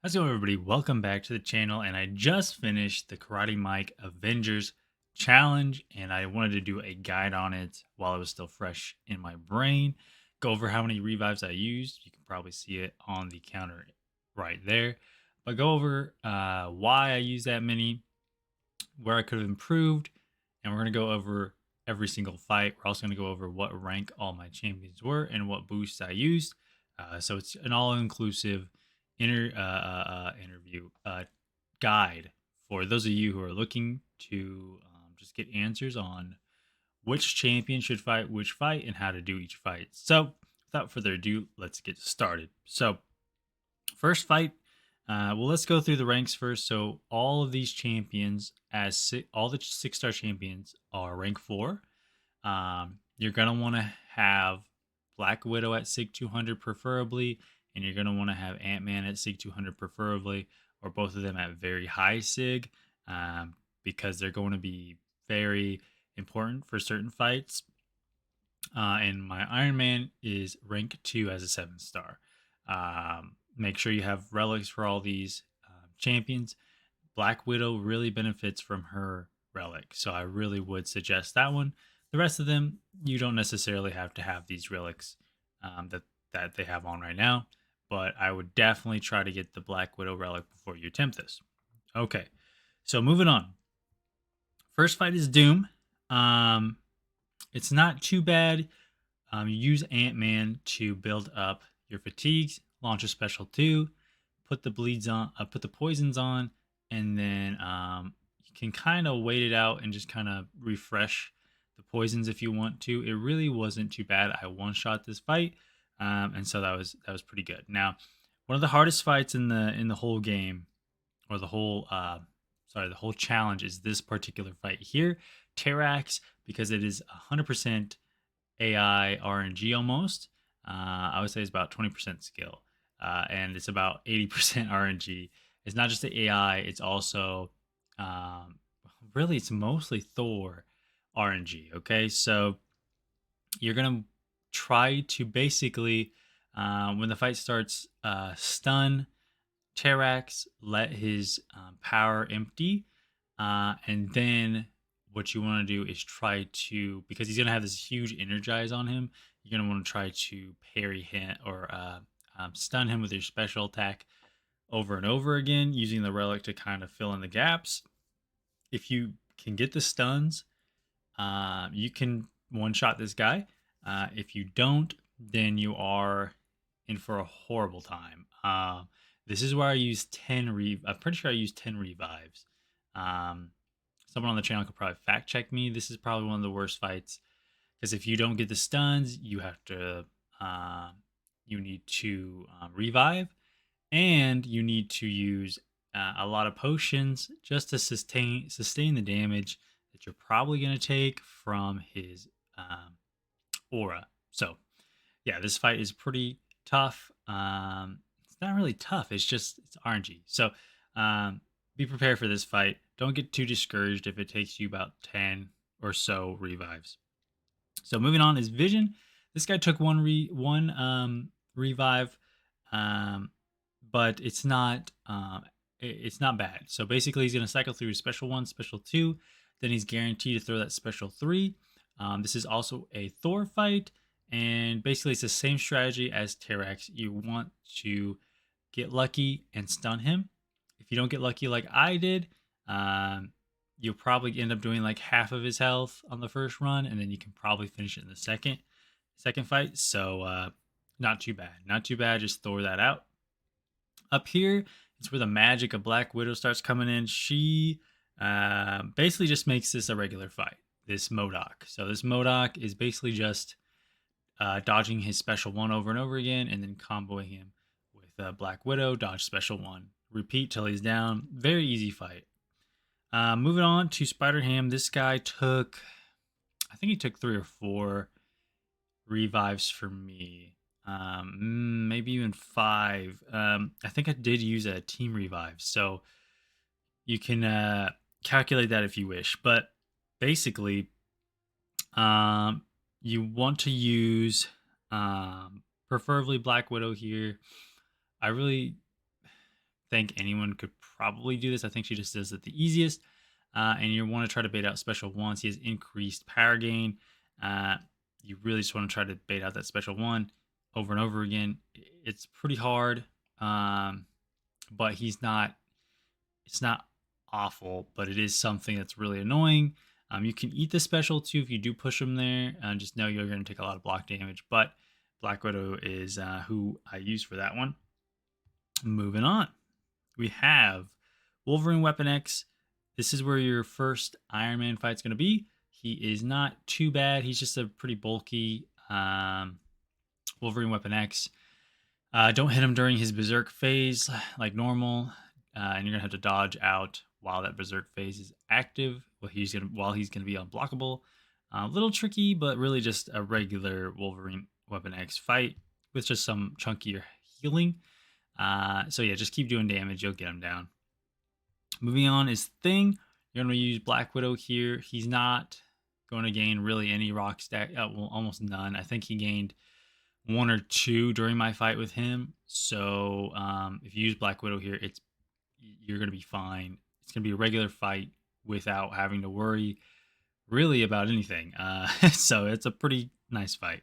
How's it going, everybody? Welcome back to the channel. And I just finished the Karate Mike Avengers challenge, and I wanted to do a guide on it while it was still fresh in my brain. Go over how many revives I used. You can probably see it on the counter right there. But go over why I used that many, where I could have improved, and we're going to go over every single fight. We're also going to go over what rank all my champions were and what boosts I used. So it's an all-inclusive interview guide for those of you who are looking to just get answers on which champion should fight which fight and how to do each fight. So without further ado, let's get started. So first fight, well, let's go through the ranks first. So all of these champions, all the 6-star champions, are rank 4. You're gonna want to have Black Widow at Sig 200 preferably, and you're gonna want to have Ant-Man at Sig 200 preferably, or both of them at very high Sig, because they're going to be very important for certain fights. And my Iron Man is rank 2 as a 7-star. Make sure you have relics for all these champions. Black Widow really benefits from her relic, so I really would suggest that one. The rest of them, you don't necessarily have to have these relics that they have on right now, but I would definitely try to get the Black Widow relic before you attempt this. Okay, so moving on. First fight is Doom. It's not too bad. You use Ant-Man to build up your fatigues, launch a special 2, put the bleeds on, put the poisons on, and then you can kind of wait it out and just kind of refresh the poisons if you want to. It really wasn't too bad. I one-shot this fight, and so that was pretty good. Now, one of the hardest fights in the whole game, or the whole the whole challenge, is this particular fight here, Terax, because it is 100% AI RNG almost. I would say it's about 20% skill, and it's about 80% RNG. It's not just the AI; it's also really it's mostly Thor RNG. Okay, so you're gonna try to basically when the fight starts, stun Terax, let his power empty, and then what you want to do is try to, because he's going to have this huge energize on him, you're going to want to try to parry him or stun him with your special attack over and over again, using the relic to kind of fill in the gaps. If you can get the stuns, you can one-shot this guy. If you don't, then you are in for a horrible time. This is where I use 10 I'm pretty sure I used 10 revives. Someone on the channel could probably fact check me. This is probably one of the worst fights, because if you don't get the stuns, you have to you need to revive, and you need to use a lot of potions just to sustain the damage that you're probably going to take from his aura. So yeah, this fight is pretty tough. It's not really tough. It's RNG. So be prepared for this fight. Don't get too discouraged if it takes you about 10 or so revives. So moving on is Vision. This guy took one revive, but it's not bad. So basically, he's going to cycle through special 1, special 2. Then he's guaranteed to throw that special 3. This is also a Thor fight, and basically it's the same strategy as Terax. You want to get lucky and stun him. If you don't get lucky like I did, you'll probably end up doing like half of his health on the first run, and then you can probably finish it in the second fight. So not too bad. Just throw that out. Up here, it's where the magic of Black Widow starts coming in. She basically just makes this a regular fight, this MODOK. So this MODOK is basically just dodging his special 1 over and over again, and then comboing him with Black Widow, dodge special 1, repeat till he's down. Very easy fight. Moving on to Spider-Ham. This guy took, I think he took 3 or 4 revives for me. Maybe even 5. I think I did use a team revive, so you can calculate that if you wish. But basically, you want to use preferably Black Widow here. I really think anyone could probably do this. I think she just does it the easiest. And you want to try to bait out special ones. He has increased power gain. You really just want to try to bait out that special one over and over again. It's pretty hard, but it's not awful, but it is something that's really annoying. You can eat the special too if you do push him there. Just know you're going to take a lot of block damage, but Black Widow is who I use for that one. Moving on, we have Wolverine Weapon X. This is where your first Iron Man fight's going to be. He is not too bad. He's just a pretty bulky Wolverine Weapon X. Don't hit him during his Berserk phase like normal, and you're going to have to dodge out while that Berserk phase is active. While he's gonna be unblockable. A little tricky, but really just a regular Wolverine Weapon X fight with just some chunkier healing. So yeah, just keep doing damage. You'll get him down. Moving on is Thing. You're going to use Black Widow here. He's not going to gain really any rock stack. Well, almost none. I think he gained 1 or 2 during my fight with him. So if you use Black Widow here, you're going to be fine. It's going to be a regular fight without having to worry really about anything. So it's a pretty nice fight.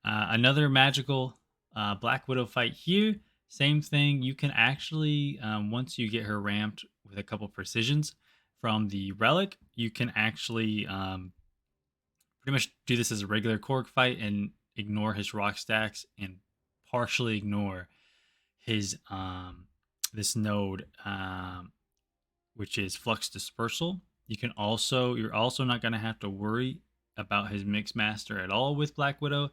Another magical Black Widow fight here. Same thing. You can actually, once you get her ramped with a couple precisions from the relic, you can actually pretty much do this as a regular Korg fight and ignore his rock stacks and partially ignore his this node, which is Flux Dispersal. You're also not going to have to worry about his Mix Master at all with Black Widow.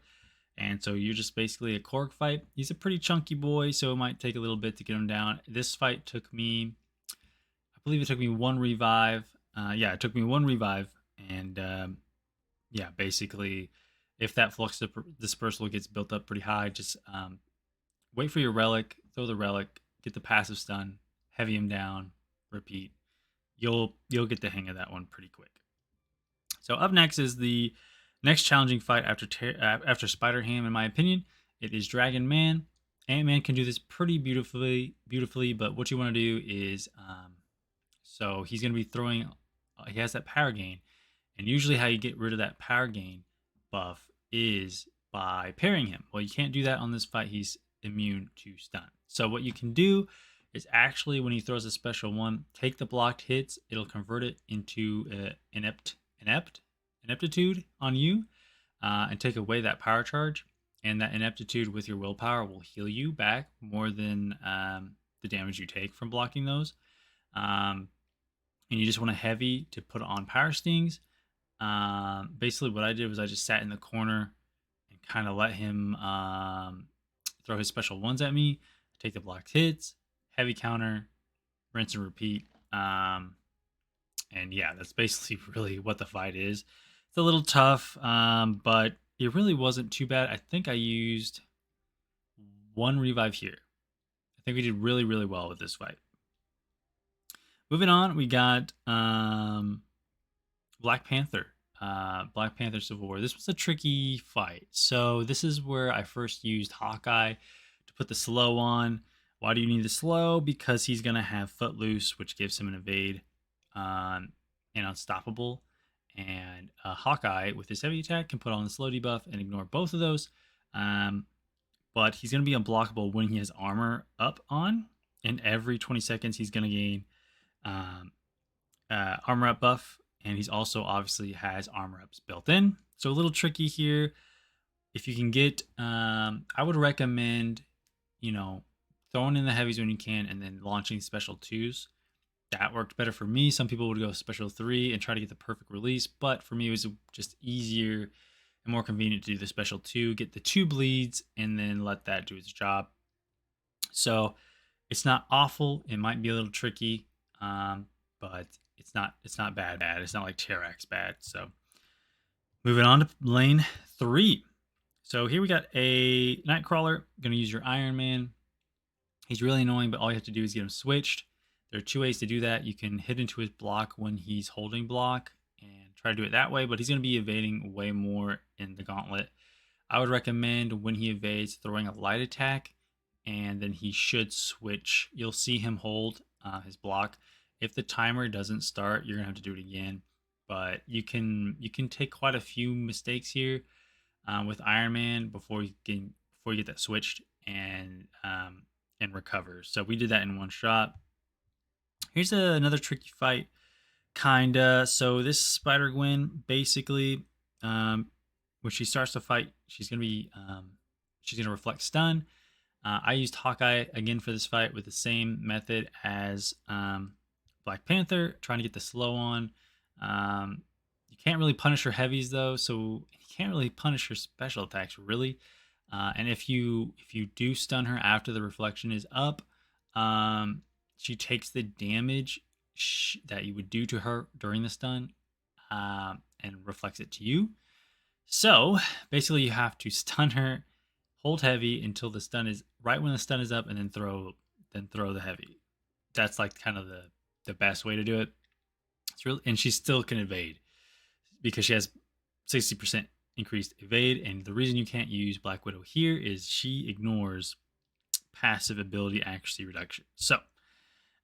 And so you're just basically a Korg fight. He's a pretty chunky boy, so it might take a little bit to get him down. This fight took me, I believe it took me 1 revive. Yeah, it took me 1 revive. And yeah, basically, if that Flux Dispersal gets built up pretty high, just wait for your relic, throw the relic, get the passive stun, heavy him down, repeat. You'll get the hang of that one pretty quick. So up next is the next challenging fight after Spider-Ham, in my opinion. It is Dragon Man. Ant-Man can do this pretty beautifully, but what you want to do is, so he's going to be throwing, he has that power gain, and usually how you get rid of that power gain buff is by parrying him. Well, you can't do that on this fight. He's immune to stun. So what you can do is actually, when he throws a special one, take the blocked hits. It'll convert it into ineptitude on you, and take away that power charge. And that ineptitude with your willpower will heal you back more than the damage you take from blocking those. And you just want a heavy to put on power stings. Basically what I did was I just sat in the corner and kind of let him throw his special ones at me, take the blocked hits, heavy counter, rinse and repeat. And yeah, that's basically really what the fight is. It's a little tough, but it really wasn't too bad. I think I used 1 revive here. I think we did really, really well with this fight. Moving on, we got Black Panther. Black Panther Civil War. This was a tricky fight. So this is where I first used Hawkeye to put the slow on. Why do you need the slow? Because he's going to have Footloose, which gives him an evade and unstoppable. And Hawkeye, with his heavy attack, can put on the slow debuff and ignore both of those. But he's going to be unblockable when he has armor up on. And every 20 seconds, he's going to gain armor up buff. And he's also obviously has armor ups built in. So a little tricky here. If you can get, I would recommend, throwing in the heavies when you can and then launching special 2s. That worked better for me. Some people would go special 3 and try to get the perfect release. But for me, it was just easier and more convenient to do the special 2, get the 2 bleeds, and then let that do its job. So it's not awful. It might be a little tricky, but it's not bad. It's not like Terax bad. So moving on to lane 3. So here we got a Nightcrawler. Going to use your Iron Man. He's really annoying, but all you have to do is get him switched. There are 2 ways to do that. You can hit into his block when he's holding block and try to do it that way, but he's going to be evading way more in the gauntlet. I would recommend when he evades throwing a light attack and then he should switch. You'll see him hold his block. If the timer doesn't start, you're gonna have to do it again. But you can take quite a few mistakes here with Iron Man before you get that switched and recover. So we did that in one shot. Here's another tricky fight, kinda. So this Spider Gwen, basically, when she starts to fight, she's gonna reflect stun. I used Hawkeye again for this fight with the same method as Black Panther, trying to get the slow on. You can't really punish her heavies though, so you can't really punish her special attacks really. And if you do stun her after the reflection is up, she takes the damage that you would do to her during the stun and reflects it to you. So basically, you have to stun her, hold heavy until the stun is right when the stun is up, and then throw the heavy. That's like kind of the best way to do it. It's really, and she still can evade because she has 60% increased evade. And the reason you can't use Black Widow here is she ignores passive ability accuracy reduction. So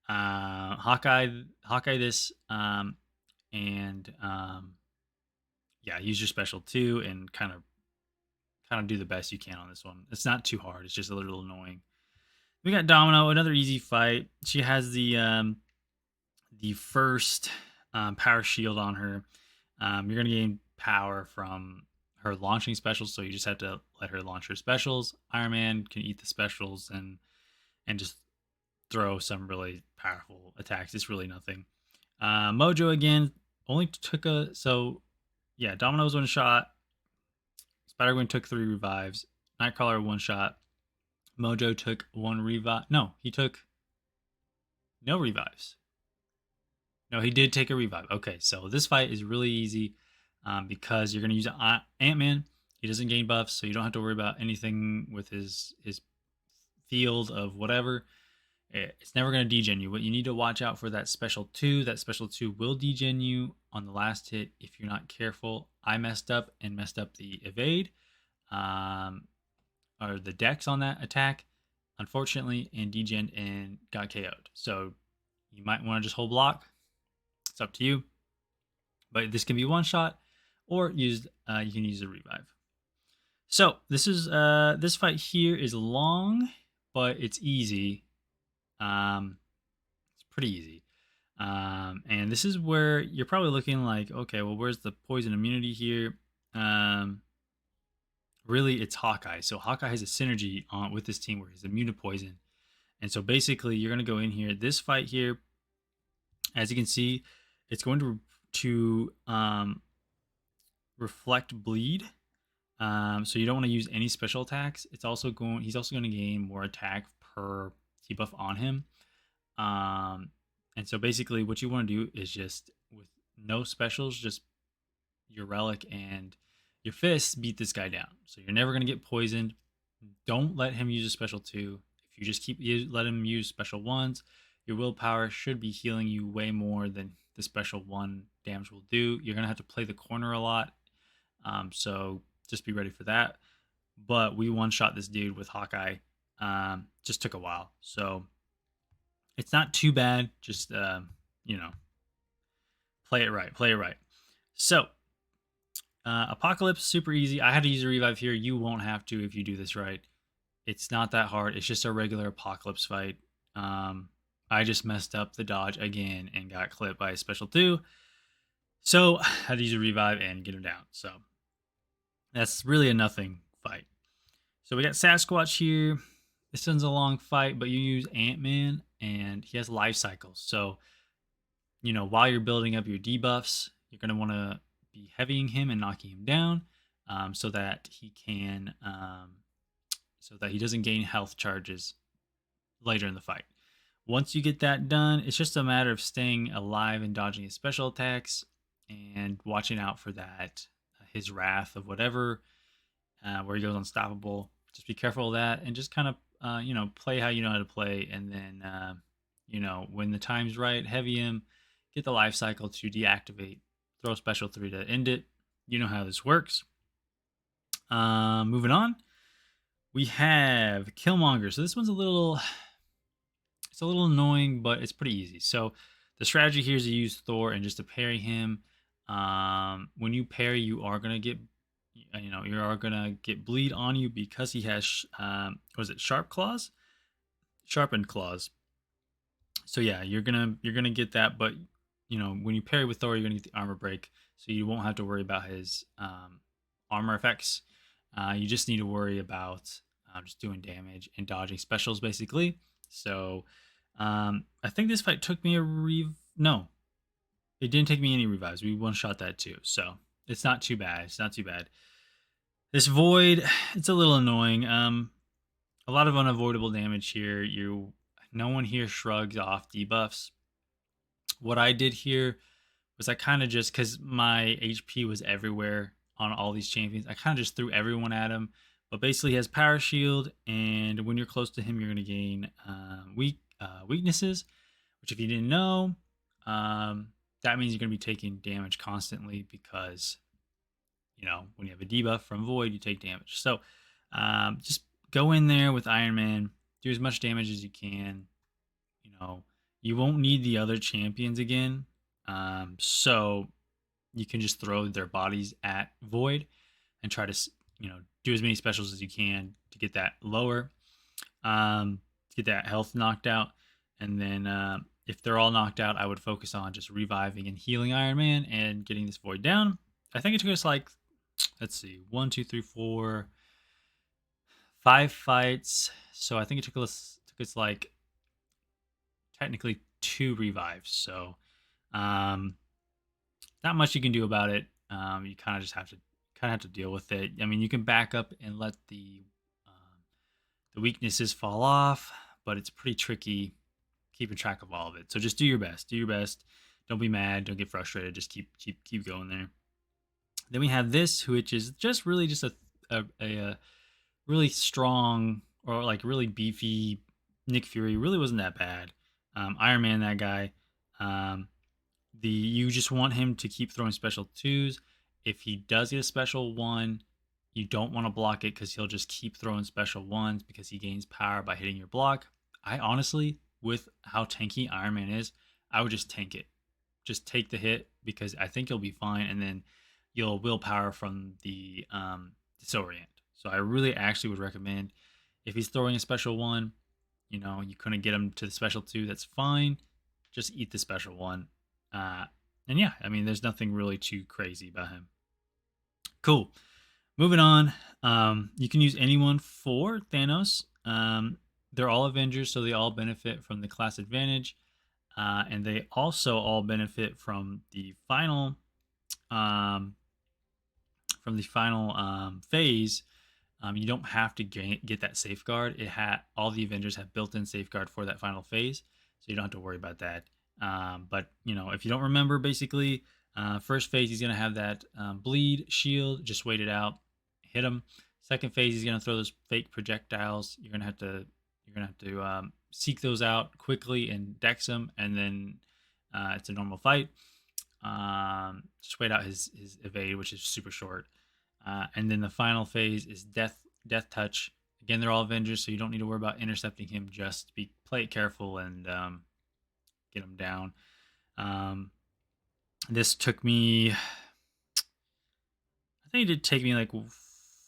Hawkeye this yeah, use your special too, and kind of do the best you can on this one. It's not too hard. It's just a little annoying. We got Domino, another easy fight. She has the first power shield on her. You're gonna gain power from her launching specials, so you just have to let her launch her specials. Iron Man can eat the specials and just throw some really powerful attacks. It's really nothing. Mojo again only took yeah, Domino's one shot. Spider-Gwen took 3 revives. Nightcrawler 1 shot. Mojo took 1 revive. No, he took no revives. No, he did take a revive. Okay, so this fight is really easy because you're going to use Ant-Man. He doesn't gain buffs, so you don't have to worry about anything with his field of whatever. It's never going to degen you. What you need to watch out for that special 2. That special 2 will degen you on the last hit if you're not careful. I messed up the evade or the dex on that attack, unfortunately, and degened and got KO'd. So you might want to just hold block. It's up to you. But this can be one shot, or you can use a revive. So this is this fight here is long, but it's easy. It's pretty easy. And this is where you're probably looking like, okay, well, where's the poison immunity here? Really, it's Hawkeye. So Hawkeye has a synergy with this team where he's immune to poison. And so basically, you're going to go in here. This fight here, as you can see, it's going to reflect bleed. So you don't want to use any special attacks. He's also going to gain more attack per debuff on him. And so basically what you want to do is just with no specials, just your relic and your fists beat this guy down. So you're never going to get poisoned. Don't let him use a special 2. If you just let him use special 1s, your willpower should be healing you way more than the special 1 damage will do. You're going to have to play the corner a lot. So just be ready for that. But we one-shot this dude with Hawkeye. Just took a while. So it's not too bad. Just, play it right. So, Apocalypse, super easy. I had to use a revive here. You won't have to if you do this right. It's not that hard. It's just a regular Apocalypse fight. I just messed up the dodge again and got clipped by a special 2. So, I had to use a revive and get him down. So, that's really a nothing fight. So, we got Sasquatch here. This one's a long fight, but you use Ant-Man, and he has life cycles. So, while you're building up your debuffs, you're going to want to be heavying him and knocking him down so that he doesn't gain health charges later in the fight. Once you get that done, it's just a matter of staying alive and dodging his special attacks and watching out for that, his wrath of whatever, where he goes unstoppable. Just be careful of that and just kind of, play how you know how to play. And then, when the time's right, heavy him, get the life cycle to deactivate, throw special 3 to end it. You know how this works. Moving on. We have Killmonger. So this one's it's a little annoying, but it's pretty easy. So the strategy here is to use Thor and just to parry him. When you parry, you are gonna get, you are gonna get bleed on you because he has, was it sharp claws, sharpened claws. So yeah, you're gonna get that, but when you parry with Thor, you're gonna get the armor break, so you won't have to worry about his armor effects. You just need to worry about just doing damage and dodging specials, basically. So I think this fight took me a no, it didn't take me any revives. We one shot that too, so it's not too bad. It's not too bad. This void, it's a little annoying. A lot of unavoidable damage here. No one here shrugs off debuffs. What I did here was I kind of just, because my HP was everywhere on all these champions, I kind of just threw everyone at him. But basically, he has power shield, and when you're close to him, you're going to gain weaknesses, which if you didn't know, that means you're going to be taking damage constantly because, when you have a debuff from Void, you take damage. So just go in there with Iron Man, do as much damage as you can. You won't need the other champions again. So you can just throw their bodies at Void and try to, do as many specials as you can to get that lower, to get that health knocked out. And then if they're all knocked out, I would focus on just reviving and healing Iron Man and getting this Void down. I think it took us like, let's see, 1, 2, 3, 4, 5 fights. So I think it took us like technically 2 revives. So not much you can do about it. You kind of just have to deal with it. I mean, you can back up and let the weaknesses fall off, but it's pretty tricky keeping track of all of it. So just do your best. Do your best. Don't be mad. Don't get frustrated. Just keep going there. Then we have this, which is just really just a really strong or like really beefy Nick Fury. Really wasn't that bad. Iron Man, that guy. You just want him to keep throwing special 2s. If he does get a special 1, you don't want to block it because he'll just keep throwing special 1s because he gains power by hitting your block. I honestly, with how tanky Iron Man is, I would just tank it. Just take the hit because I think you'll be fine, and then you'll willpower from the disorient. So I really actually would recommend, if he's throwing a special 1, you couldn't get him to the special 2, that's fine. Just eat the special 1. And yeah, I mean, there's nothing really too crazy about him. Cool. Moving on. You can use anyone for Thanos. They're all Avengers, so they all benefit from the class advantage. And they also all benefit from the final phase. You don't have to get that safeguard. All the Avengers have built-in safeguard for that final phase, so you don't have to worry about that. But if you don't remember, basically, first phase he's gonna have that bleed shield. Just wait it out, hit him. Second phase he's gonna throw those fake projectiles. You're gonna have to seek those out quickly and dex them, and then it's a normal fight. Just wait out his evade, which is super short. And then the final phase is death touch. Again, they're all Avengers, so you don't need to worry about intercepting him. Just play it careful and get him down. This took me, I think it did take me like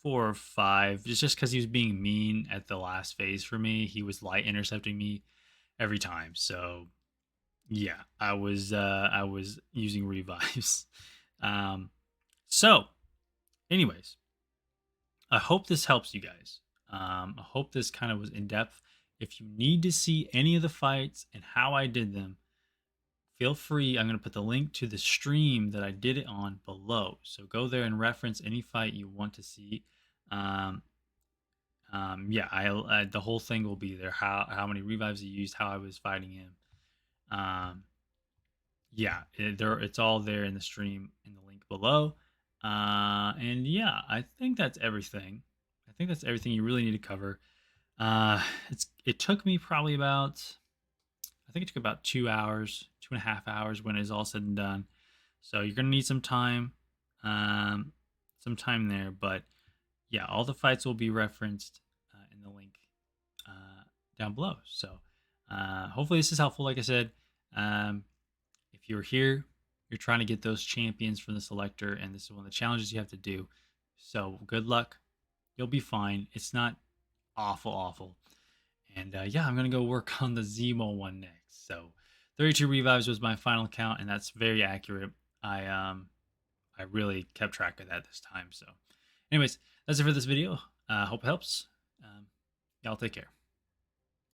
4 or 5, just because he was being mean at the last phase for me. He was light intercepting me every time. So yeah, I was using revives. So anyways, I hope this helps you guys. I hope this kind of was in depth. If you need to see any of the fights and how I did them, feel free. I'm going to put the link to the stream that I did it on below. So go there and reference any fight you want to see. Yeah, the whole thing will be there. How many revives I used, how I was fighting him. Yeah, it's all there in the stream in the link below. And yeah, I think that's everything. I think that's everything you really need to cover. It took me probably about, I think it took about 2 hours, 2.5 hours when it's all said and done. So you're gonna need some time there. But yeah, all the fights will be referenced the link down below. So hopefully this is helpful. Like I said, if you're here, you're trying to get those champions from the selector, and this is one of the challenges you have to do. So good luck. You'll be fine. It's not awful. And yeah, I'm going to go work on the Zemo one next. So 32 revives was my final count, and that's very accurate. I really kept track of that this time. So anyways, that's it for this video. Hope it helps. Y'all take care.